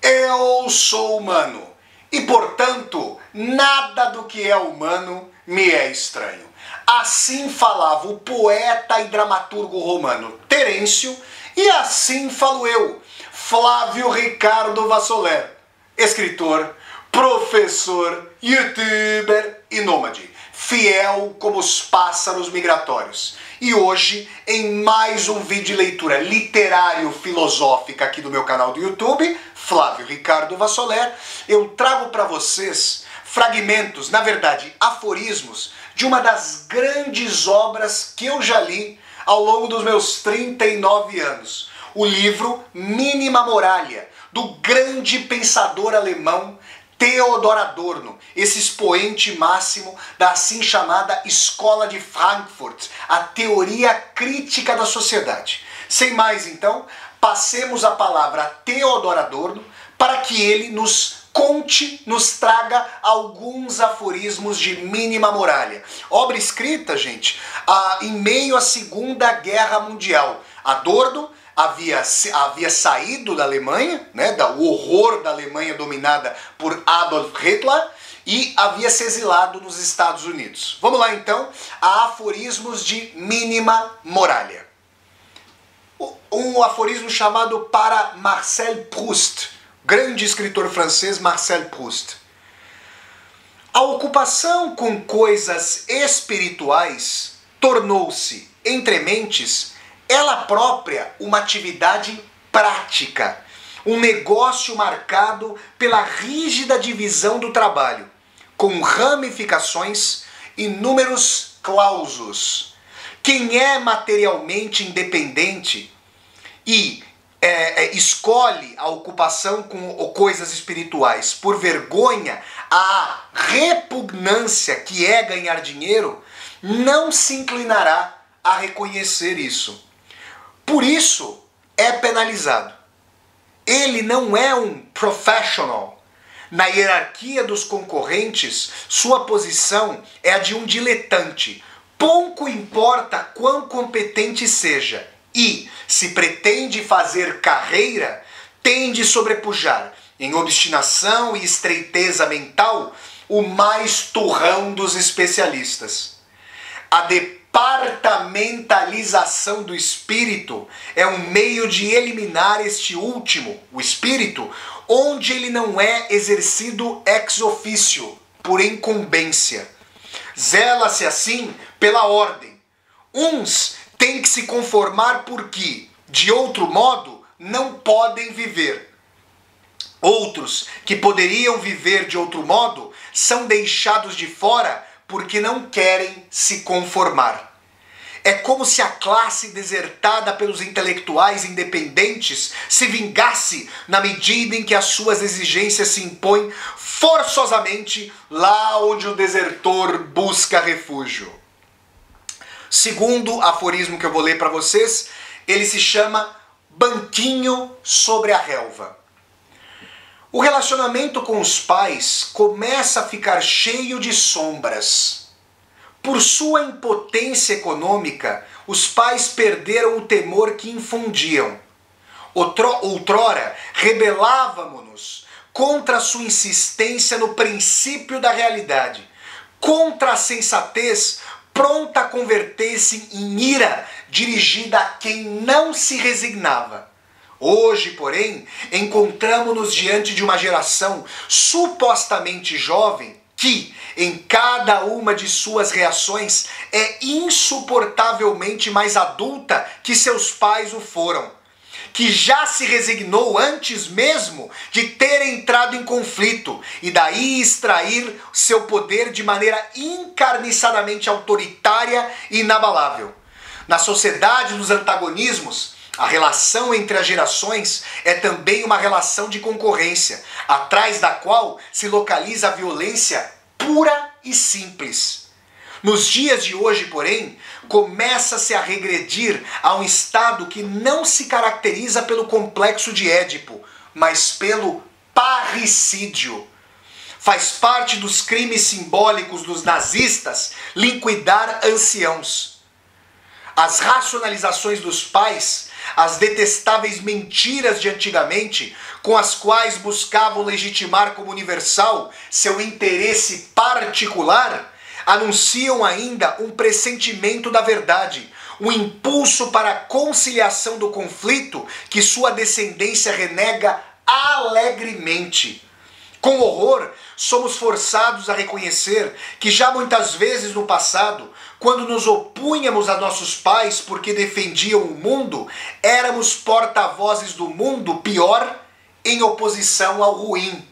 Eu sou humano e, portanto, nada do que é humano me é estranho. Assim falava o poeta e dramaturgo romano Terêncio, e assim falo eu, Flávio Ricardo Vassoler, escritor, professor, youtuber e nômade, fiel como os pássaros migratórios. E hoje, em mais um vídeo de leitura literário-filosófica aqui do meu canal do YouTube, Flávio Ricardo Vassoler, eu trago para vocês fragmentos, na verdade, aforismos, de uma das grandes obras que eu já li ao longo dos meus 39 anos. O livro Mínima Moralia, do grande pensador alemão Theodor Adorno, esse expoente máximo da assim chamada Escola de Frankfurt, a teoria crítica da sociedade. Sem mais então, passemos a palavra a Theodor Adorno para que ele nos conte, nos traga alguns aforismos de Mínima Moralia. Obra escrita, gente, em meio à Segunda Guerra Mundial. Adorno havia saído da Alemanha, né, do horror da Alemanha dominada por Adolf Hitler, e havia se exilado nos Estados Unidos. Vamos lá então a aforismos de Mínima Moralia. Um aforismo chamado para Marcel Proust, grande escritor francês Marcel Proust. A ocupação com coisas espirituais tornou-se, entre mentes, ela própria uma atividade prática, um negócio marcado pela rígida divisão do trabalho, com ramificações e números clausos. Quem é materialmente independente e escolhe a ocupação com coisas espirituais por vergonha à repugnância que é ganhar dinheiro, não se inclinará a reconhecer isso. Por isso é penalizado. Ele não é um professional. Na hierarquia dos concorrentes, sua posição é a de um diletante. Pouco importa quão competente seja. E, se pretende fazer carreira, tem de sobrepujar, em obstinação e estreiteza mental, o mais turrão dos especialistas. A departamentalização do espírito é um meio de eliminar este último, o espírito, onde ele não é exercido ex officio, por incumbência. Zela-se assim pela ordem. Uns têm que se conformar porque, de outro modo, não podem viver. Outros, que poderiam viver de outro modo, são deixados de fora porque não querem se conformar. É como se a classe desertada pelos intelectuais independentes se vingasse na medida em que as suas exigências se impõem forçosamente lá onde o desertor busca refúgio. Segundo aforismo que eu vou ler para vocês, ele se chama Banquinho sobre a Relva. O relacionamento com os pais começa a ficar cheio de sombras. Por sua impotência econômica, os pais perderam o temor que infundiam. Outrora, rebelávamo-nos contra a sua insistência no princípio da realidade, contra a sensatez pronta a converter-se em ira dirigida a quem não se resignava. Hoje, porém, encontramo-nos diante de uma geração supostamente jovem que, em cada uma de suas reações, é insuportavelmente mais adulta que seus pais o foram, que já se resignou antes mesmo de ter entrado em conflito e daí extrair seu poder de maneira encarniçadamente autoritária e inabalável. Na sociedade dos antagonismos, a relação entre as gerações é também uma relação de concorrência, atrás da qual se localiza a violência pura e simples. Nos dias de hoje, porém, começa-se a regredir a um estado que não se caracteriza pelo complexo de Édipo, mas pelo parricídio. Faz parte dos crimes simbólicos dos nazistas liquidar anciãos. As racionalizações dos pais as detestáveis mentiras de antigamente, com as quais buscavam legitimar como universal seu interesse particular, anunciam ainda um pressentimento da verdade, um impulso para a conciliação do conflito que sua descendência renega alegremente. Com horror, somos forçados a reconhecer que já muitas vezes no passado, quando nos opunhamos a nossos pais porque defendiam o mundo, éramos porta-vozes do mundo, pior, em oposição ao ruim.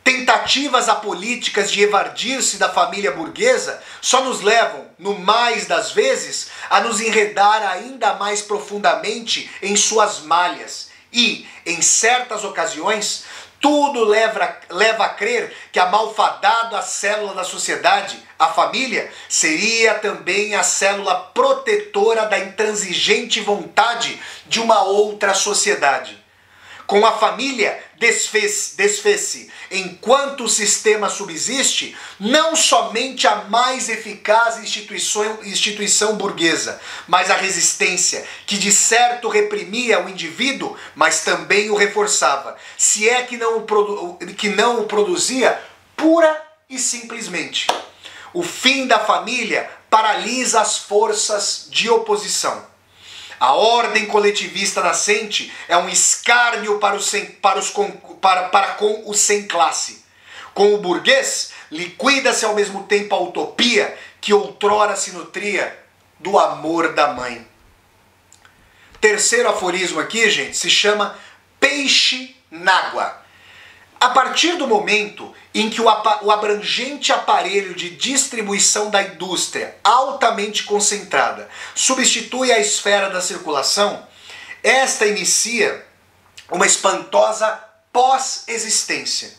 Tentativas apolíticas de evadir-se da família burguesa só nos levam, no mais das vezes, a nos enredar ainda mais profundamente em suas malhas e, em certas ocasiões, tudo leva a crer que a malfadada célula da sociedade, a família, seria também a célula protetora da intransigente vontade de uma outra sociedade. Com a família, desfez-se, enquanto o sistema subsiste, não somente a mais eficaz instituição burguesa, mas a resistência, que de certo reprimia o indivíduo, mas também o reforçava, se é que não o produzia pura e simplesmente. O fim da família paralisa as forças de oposição. A ordem coletivista nascente é um escárnio para com o sem classe. Com o burguês, liquida-se ao mesmo tempo a utopia que outrora se nutria do amor da mãe. Terceiro aforismo aqui, gente, se chama peixe n'água. A partir do momento em que o abrangente aparelho de distribuição da indústria, altamente concentrada, substitui a esfera da circulação, esta inicia uma espantosa pós-existência.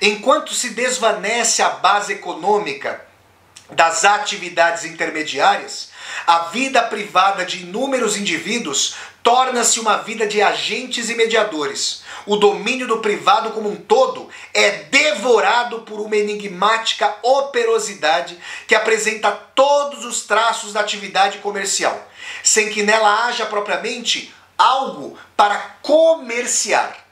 Enquanto se desvanece a base econômica das atividades intermediárias, a vida privada de inúmeros indivíduos torna-se uma vida de agentes e mediadores. O domínio do privado como um todo é devorado por uma enigmática operosidade que apresenta todos os traços da atividade comercial, sem que nela haja propriamente algo para comerciar.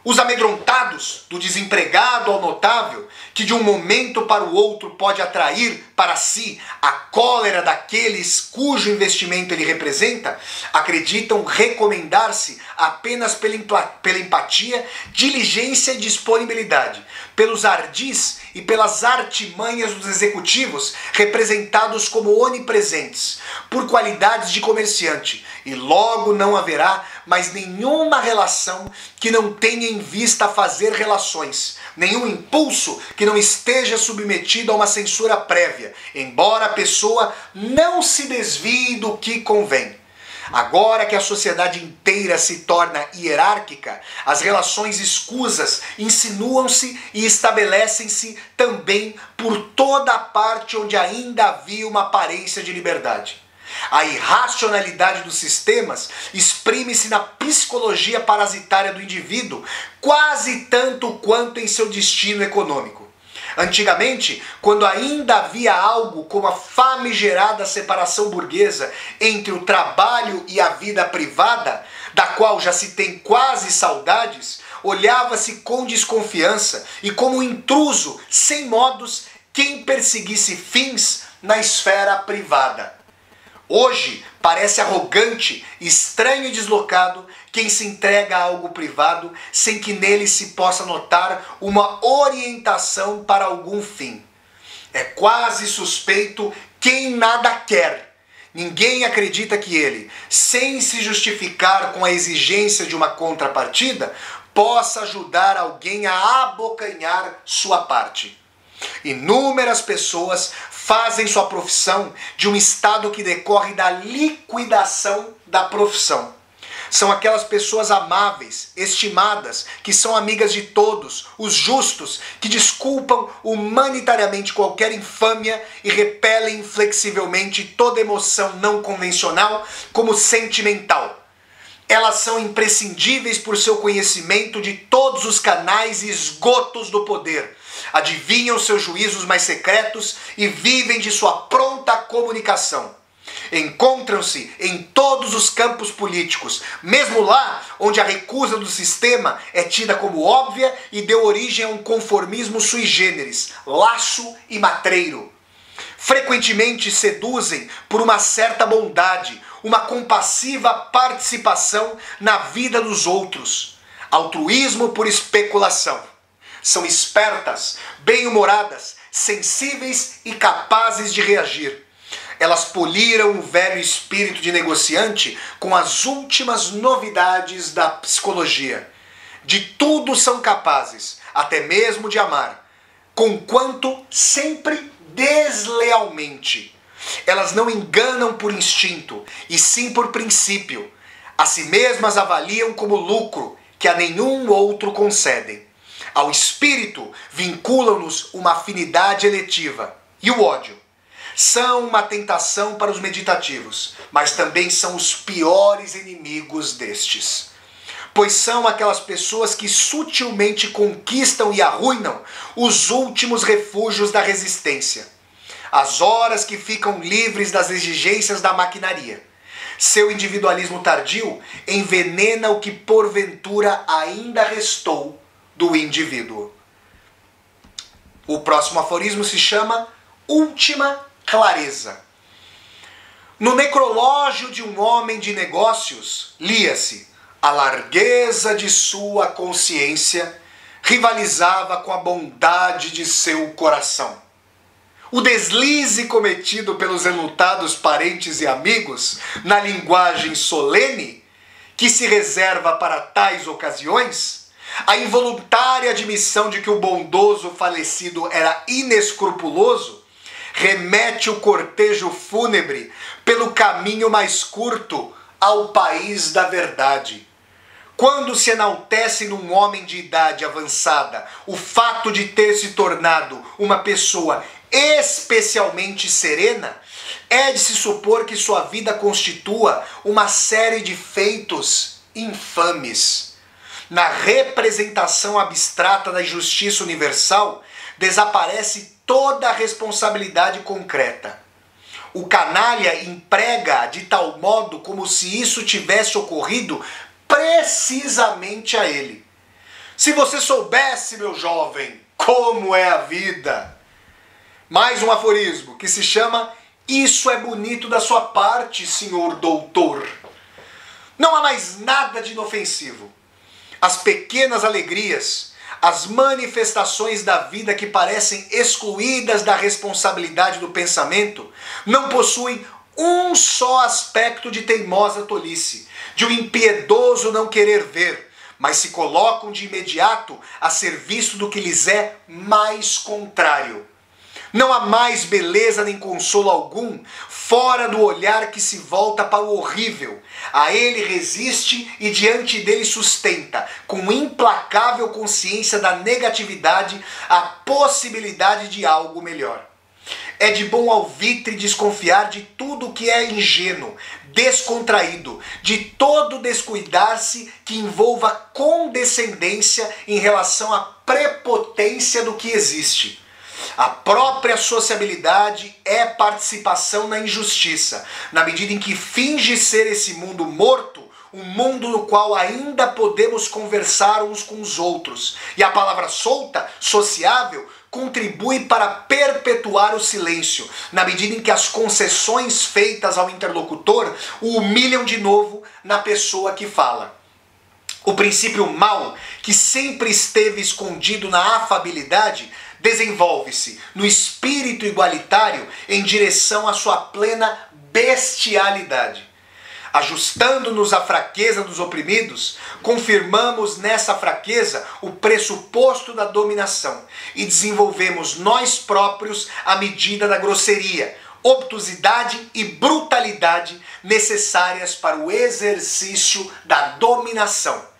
Os amedrontados, do desempregado ao notável, que de um momento para o outro pode atrair para si a cólera daqueles cujo investimento ele representa, acreditam recomendar-se apenas pela empatia, diligência e disponibilidade, pelos ardis e pelas artimanhas dos executivos representados como onipresentes, por qualidades de comerciante, e logo não haverá mais nenhuma relação que não tenha em vista fazer relações, nenhum impulso que não esteja submetido a uma censura prévia, embora a pessoa não se desvie do que convém. Agora que a sociedade inteira se torna hierárquica, as relações escusas insinuam-se e estabelecem-se também por toda a parte onde ainda havia uma aparência de liberdade. A irracionalidade dos sistemas exprime-se na psicologia parasitária do indivíduo, quase tanto quanto em seu destino econômico. Antigamente, quando ainda havia algo como a famigerada separação burguesa entre o trabalho e a vida privada, da qual já se tem quase saudades, olhava-se com desconfiança e como um intruso, sem modos, quem perseguisse fins na esfera privada. Hoje, parece arrogante, estranho e deslocado quem se entrega a algo privado sem que nele se possa notar uma orientação para algum fim. É quase suspeito quem nada quer. Ninguém acredita que ele, sem se justificar com a exigência de uma contrapartida, possa ajudar alguém a abocanhar sua parte. Inúmeras pessoas fazem sua profissão de um estado que decorre da liquidação da profissão. São aquelas pessoas amáveis, estimadas, que são amigas de todos, os justos, que desculpam humanitariamente qualquer infâmia e repelem inflexivelmente toda emoção não convencional como sentimental. Elas são imprescindíveis por seu conhecimento de todos os canais e esgotos do poder. Adivinham seus juízos mais secretos e vivem de sua pronta comunicação. Encontram-se em todos os campos políticos, mesmo lá onde a recusa do sistema é tida como óbvia e deu origem a um conformismo sui generis, laço e matreiro. Frequentemente seduzem por uma certa bondade, uma compassiva participação na vida dos outros. Altruísmo por especulação. São espertas, bem-humoradas, sensíveis e capazes de reagir. Elas poliram o velho espírito de negociante com as últimas novidades da psicologia. De tudo são capazes, até mesmo de amar, conquanto sempre deslealmente. Elas não enganam por instinto, e sim por princípio. A si mesmas avaliam como lucro, que a nenhum outro concedem. Ao espírito vinculam-nos uma afinidade eletiva. E o ódio? São uma tentação para os meditativos, mas também são os piores inimigos destes. Pois são aquelas pessoas que sutilmente conquistam e arruinam os últimos refúgios da resistência. As horas que ficam livres das exigências da maquinaria. Seu individualismo tardio envenena o que porventura ainda restou do indivíduo. O próximo aforismo se chama Última Clareza. No necrológio de um homem de negócios, lia-se: a largueza de sua consciência rivalizava com a bondade de seu coração. O deslize cometido pelos enlutados parentes e amigos, na linguagem solene, que se reserva para tais ocasiões, a involuntária admissão de que o bondoso falecido era inescrupuloso, remete o cortejo fúnebre pelo caminho mais curto ao país da verdade. Quando se enaltece num homem de idade avançada o fato de ter se tornado uma pessoa especialmente serena, é de se supor que sua vida constitua uma série de feitos infames. Na representação abstrata da justiça universal, desaparece toda a responsabilidade concreta. O canalha emprega de tal modo como se isso tivesse ocorrido precisamente a ele. Se você soubesse, meu jovem, como é a vida. Mais um aforismo que se chama Isso é bonito da sua parte, senhor doutor. Não há mais nada de inofensivo. As pequenas alegrias, as manifestações da vida que parecem excluídas da responsabilidade do pensamento, não possuem um só aspecto de teimosa tolice, de um impiedoso não querer ver, mas se colocam de imediato a serviço do que lhes é mais contrário. Não há mais beleza nem consolo algum fora do olhar que se volta para o horrível. A ele resiste e diante dele sustenta, com implacável consciência da negatividade, a possibilidade de algo melhor. É de bom alvitre desconfiar de tudo que é ingênuo, descontraído, de todo descuidar-se que envolva condescendência em relação à prepotência do que existe. A própria sociabilidade é participação na injustiça, na medida em que finge ser esse mundo morto, um mundo no qual ainda podemos conversar uns com os outros. E a palavra solta, sociável, contribui para perpetuar o silêncio, na medida em que as concessões feitas ao interlocutor o humilham de novo na pessoa que fala. O princípio mau, que sempre esteve escondido na afabilidade, desenvolve-se no espírito igualitário em direção à sua plena bestialidade. Ajustando-nos à fraqueza dos oprimidos, confirmamos nessa fraqueza o pressuposto da dominação e desenvolvemos nós próprios a medida da grosseria, obtusidade e brutalidade necessárias para o exercício da dominação.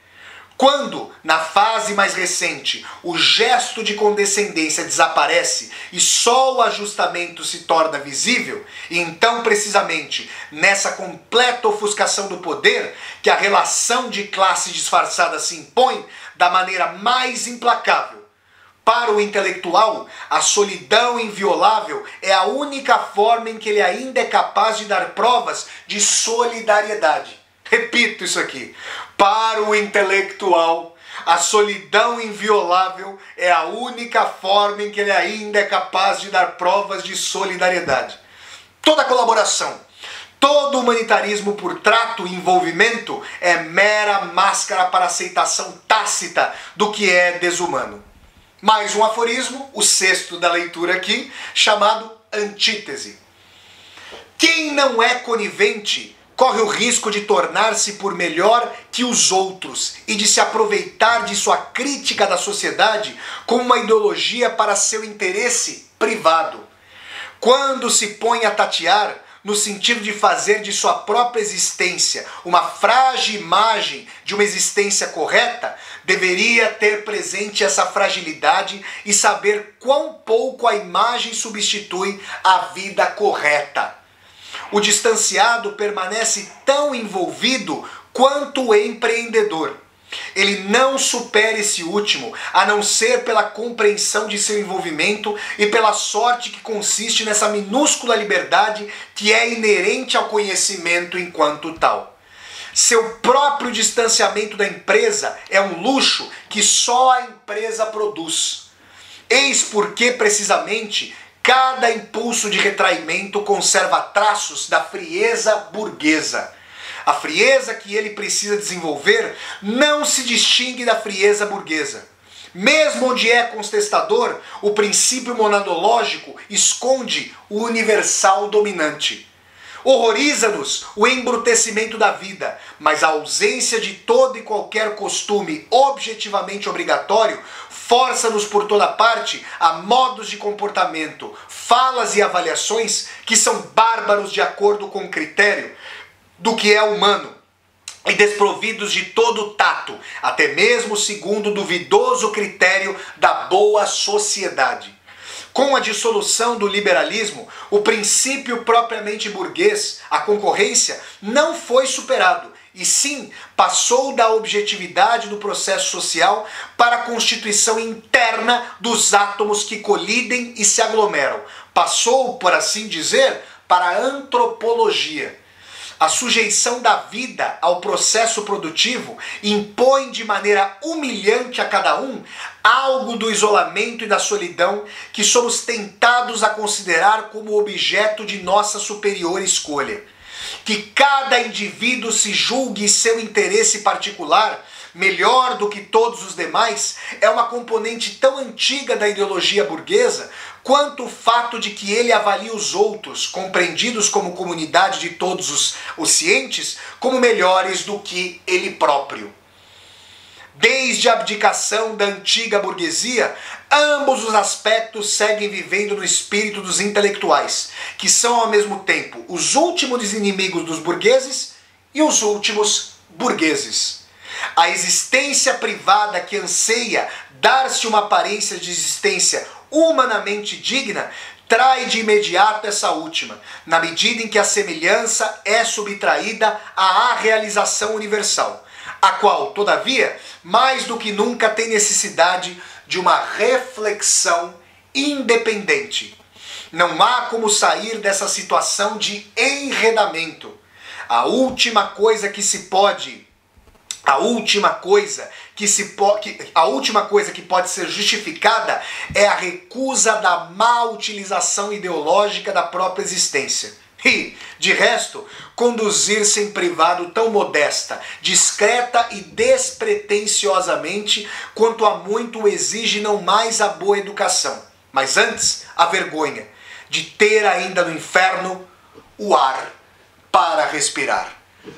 Quando, na fase mais recente, o gesto de condescendência desaparece e só o ajustamento se torna visível, e então precisamente nessa completa ofuscação do poder que a relação de classe disfarçada se impõe da maneira mais implacável, Para o intelectual, a solidão inviolável é a única forma em que ele ainda é capaz de dar provas de solidariedade. Repito isso aqui. Para o intelectual, a solidão inviolável é a única forma em que ele ainda é capaz de dar provas de solidariedade. Toda colaboração, todo humanitarismo por trato e envolvimento é mera máscara para aceitação tácita do que é desumano. Mais um aforismo, o sexto da leitura aqui, chamado antítese. Quem não é conivente corre o risco de tornar-se por melhor que os outros e de se aproveitar de sua crítica da sociedade como uma ideologia para seu interesse privado. Quando se põe a tatear, no sentido de fazer de sua própria existência uma frágil imagem de uma existência correta, deveria ter presente essa fragilidade e saber quão pouco a imagem substitui a vida correta. O distanciado permanece tão envolvido quanto o empreendedor. Ele não supera esse último, a não ser pela compreensão de seu envolvimento e pela sorte que consiste nessa minúscula liberdade que é inerente ao conhecimento enquanto tal. Seu próprio distanciamento da empresa é um luxo que só a empresa produz. Eis porque, precisamente, cada impulso de retraimento conserva traços da frieza burguesa. A frieza que ele precisa desenvolver não se distingue da frieza burguesa. Mesmo onde é contestador, o princípio monadológico esconde o universal dominante. Horroriza-nos o embrutecimento da vida, mas a ausência de todo e qualquer costume objetivamente obrigatório força-nos por toda parte a modos de comportamento, falas e avaliações que são bárbaros de acordo com o critério do que é humano e desprovidos de todo tato, até mesmo segundo o duvidoso critério da boa sociedade. Com a dissolução do liberalismo, o princípio propriamente burguês, a concorrência, não foi superado, e sim passou da objetividade do processo social para a constituição interna dos átomos que colidem e se aglomeram. Passou, por assim dizer, para a antropologia. A sujeição da vida ao processo produtivo impõe de maneira humilhante a cada um algo do isolamento e da solidão que somos tentados a considerar como objeto de nossa superior escolha. Que cada indivíduo se julgue seu interesse particular melhor do que todos os demais é uma componente tão antiga da ideologia burguesa quanto o fato de que ele avalia os outros, compreendidos como comunidade de todos os cientes, como melhores do que ele próprio. Desde a abdicação da antiga burguesia, ambos os aspectos seguem vivendo no espírito dos intelectuais, que são ao mesmo tempo os últimos inimigos dos burgueses e os últimos burgueses. A existência privada que anseia dar-se uma aparência de existência humanamente digna trai de imediato essa última, na medida em que a semelhança é subtraída à realização universal, a qual, todavia, mais do que nunca tem necessidade de uma reflexão independente. Não há como sair dessa situação de enredamento. A última coisa que pode ser justificada é a recusa da má utilização ideológica da própria existência. E, de resto, conduzir-se em privado tão modesta, discreta e despretensiosamente quanto a muito exige não mais a boa educação, mas antes a vergonha de ter ainda no inferno o ar para respirar.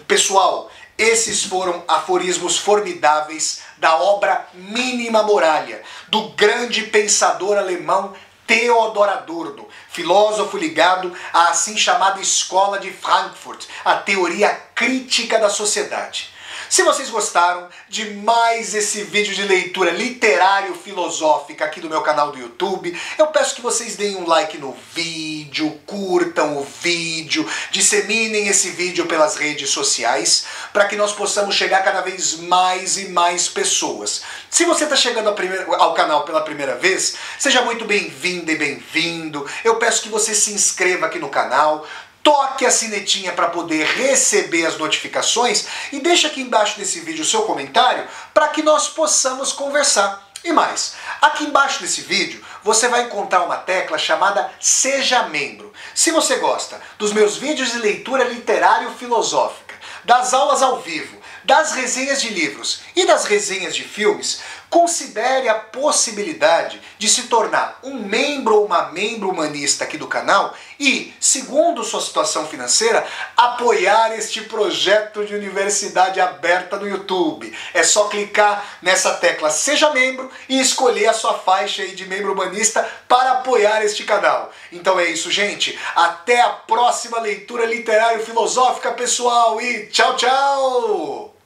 Pessoal, esses foram aforismos formidáveis da obra Mínima Moralia, do grande pensador alemão Theodor Adorno, filósofo ligado à assim chamada Escola de Frankfurt, a teoria crítica da sociedade. Se vocês gostaram de mais esse vídeo de leitura literário-filosófica aqui do meu canal do YouTube, eu peço que vocês deem um like no vídeo, curtam o vídeo, disseminem esse vídeo pelas redes sociais, para que nós possamos chegar cada vez mais e mais pessoas. Se você está chegando ao canal pela primeira vez, seja muito bem-vinda e bem-vindo. Eu peço que você se inscreva aqui no canal, toque a sinetinha para poder receber as notificações e deixe aqui embaixo desse vídeo o seu comentário para que nós possamos conversar. E mais, aqui embaixo desse vídeo você vai encontrar uma tecla chamada Seja Membro. Se você gosta dos meus vídeos de leitura literário-filosófica, das aulas ao vivo, das resenhas de livros e das resenhas de filmes, considere a possibilidade de se tornar um membro ou uma membro humanista aqui do canal e, segundo sua situação financeira, apoiar este projeto de universidade aberta no YouTube. É só clicar nessa tecla Seja Membro e escolher a sua faixa aí de membro humanista para apoiar este canal. Então é isso, gente. Até a próxima leitura literário-filosófica, pessoal, e tchau, tchau!